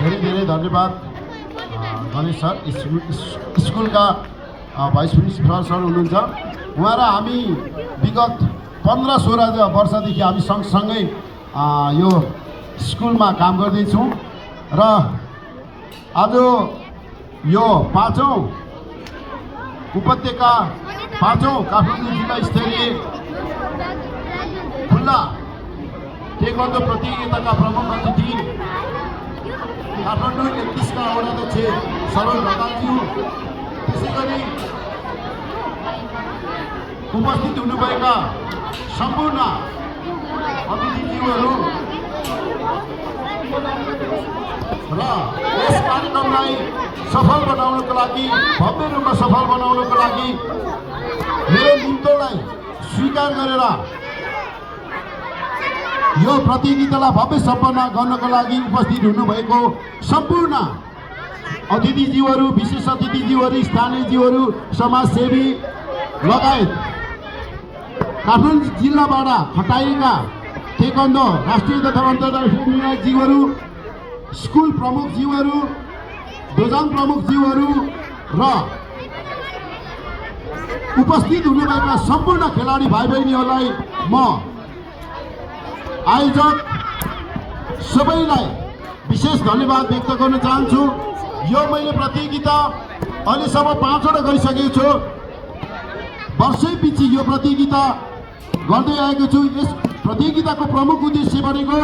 धेरै धेरै धन्यवाद गणेश सर, स्कुलका भाइस प्रिन्सिपल सर हुनुहुन्छ। उहाँ र हामी विगत 15-16 वर्षदेखि हामी सँगसँगै यो स्कुलमा काम गर्दैछौँ र आज यो पाँचौँ उपत्यका पाँचौँ काठमाडौँ जिल्ला स्तरीय खुल्ला टेक्वान्डो प्रतियोगिताका प्रमुख अतिथि काठमाडौँ 31 का वडाध्यक्ष सरोज ढकालज्यू, त्यसै गरी उपस्थित हुनुभएका सम्पूर्ण अतिथिज्यूहरू र यस कार्यक्रमलाई सफल बनाउनको लागि, भव्य रूपमा सफल बनाउनको लागि मेरो निम्तोलाई स्वीकार गरेर यो प्रतियोगितालाई भव्य सम्पन्न गर्नको लागि उपस्थित हुनुभएको सम्पूर्ण अतिथिज्यूहरू, विशेष अतिथिज्यूहरू, स्थानीयज्यूहरू, समाजसेवी लगायत काठमाडौँ जिल्लाबाट हटाइएका टेक्वान्डो राष्ट्रिय तथा अन्तर्राष्ट्रिय निर्णायकज्यूहरू, स्कुल प्रमुखज्यूहरू, दोजाङ प्रमुखज्यूहरू र उपस्थित हुनुभएका सम्पूर्ण खेलाडी भाइ बहिनीहरूलाई म आयोजक सबैलाई विशेष धन्यवाद व्यक्त गर्न चाहन्छु। यो मैले प्रतियोगिता अहिलेसम्म 5 वटा गरिसकेको छु। वर्षैपछि यो प्रतियोगिता गर्दै आएको छु। यस प्रतियोगिताको प्रमुख उद्देश्य भनेको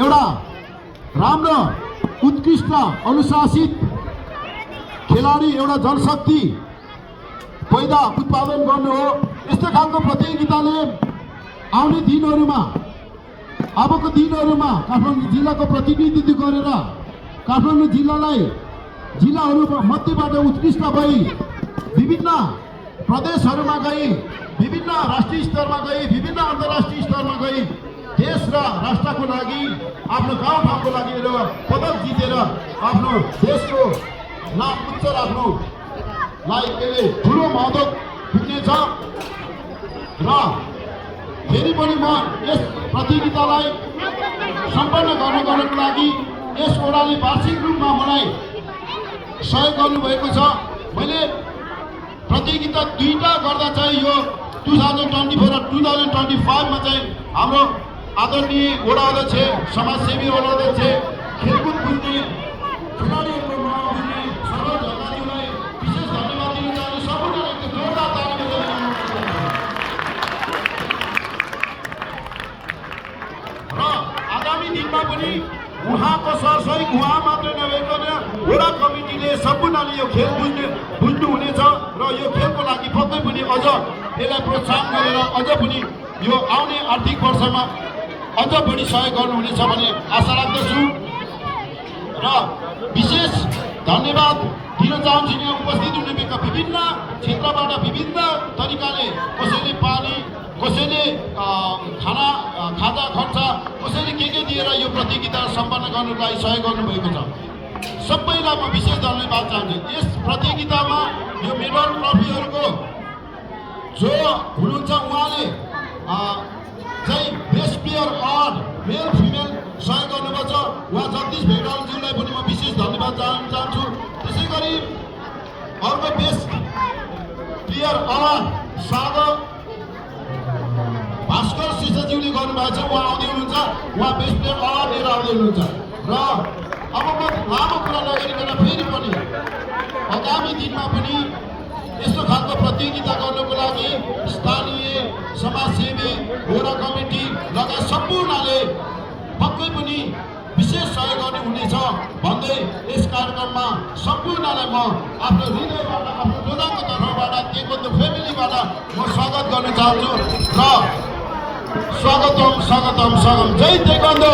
एउटा राम्रो, उत्कृष्ट, अनुशासित खेलाडी, एउटा जनशक्ति पैदा उत्पादन गर्नु हो। यस्तो खालको प्रतियोगिताले आउने दिनहरूमा, अबको दिनहरूमा काठमाडौँ जिल्लाको प्रतिनिधित्व गरेर काठमाडौँ जिल्लाहरू मध्येबाट उत्कृष्ट भई विभिन्न प्रदेशहरूमा गई, विभिन्न राष्ट्रिय स्तरमा गई, विभिन्न अन्तर्राष्ट्रिय स्तरमा गई देश र राष्ट्रको लागि, आफ्नो गाउँठाउँको लागि पदक जितेर आफ्नो देशको नाम उच्च राख्नुलाई यसले ठुलो महत्त्व पुग्नेछ। र फेरि पनि म यस प्रतियोगितालाई सम्पन्न गर्नको लागि यस ओडाले वार्षिक रूपमा मलाई सहयोग गर्नुभएको छ। मैले प्रतियोगिता 2टा गर्दा चाहिँ यो 2024 र 2025 मा चाहिँ हाम्रो आदरणीय वडा अध्यक्ष, समाजसेवी वडा अध्यक्ष, खेलकुद बुझ्ने, खेलाडीहरूको नाम बुझ्ने सरोज ढकालज्यूलाई विशेष धन्यवाद दिन चाहन्छु। सम्पूर्णलाई एक जोरदार ताली बजाउनु र आगामी दिनमा पनि उहाँको सहयोग, उहाँ मात्र नभइकन वडा कमिटीले सम्पूर्णले यो खेल बुझ्नुहुनेछ र यो खेलको लागि पक्कै पनि अझ यसलाई प्रोत्साहन गरेर अझ पनि यो आउने आर्थिक वर्षमा अझ बढी सहयोग गर्नुहुनेछ भन्ने आशा राख्दछु। र विशेष धन्यवाद दिन चाहन्छु यहाँ उपस्थित हुनुभएका विभिन्न क्षेत्रबाट विभिन्न तरिकाले, कसैले पानी, कसैले खाजा खर्च, कसैले के दिएर यो प्रतियोगिता सम्पन्न गर्नलाई सहयोग गर्नुभएको छ। सबैलाई म विशेष धन्यवाद चाहन्छु। यस प्रतियोगितामा यो मेडल ट्रफीहरूको जो हुनुहुन्छ उहाँले चाहिँ best player award male female सहयोग गर्नुभएको छ। उहाँ जगदीश भेडालज्यूलाई पनि म विशेष धन्यवाद चाहन्छु। त्यसै गरी अर्को बेस्ट प्लेयर अवार्ड स्वागत भास्कर शिष्यज्यूले गर्नुभएको छ। उहाँ आउँदै हुनुहुन्छ, उहाँ बेस्ट प्लेयर अवार्ड लिएर आउँदै हुनुहुन्छ। र अब म लामो कुरा नगरिकन फेरि पनि आगामी दिनमा पनि यस्तो खालको प्रतियोगिता गर्नको लागि स्थानीय, समाजसेवी, वडा कमिटी लगायत सम्पूर्णले पक्कै पनि विशेष सहयोग गर्ने हुनेछ भन्दै यस कार्यक्रममा सम्पूर्णलाई म आफ्नो हृदयबाट, आफ्नो दोजाङको तर्फबाट, टेक्वान्डो फ्यामिलीबाट म स्वागत गर्न चाहन्छु र स्वागतम। जय टेक्वान्डो।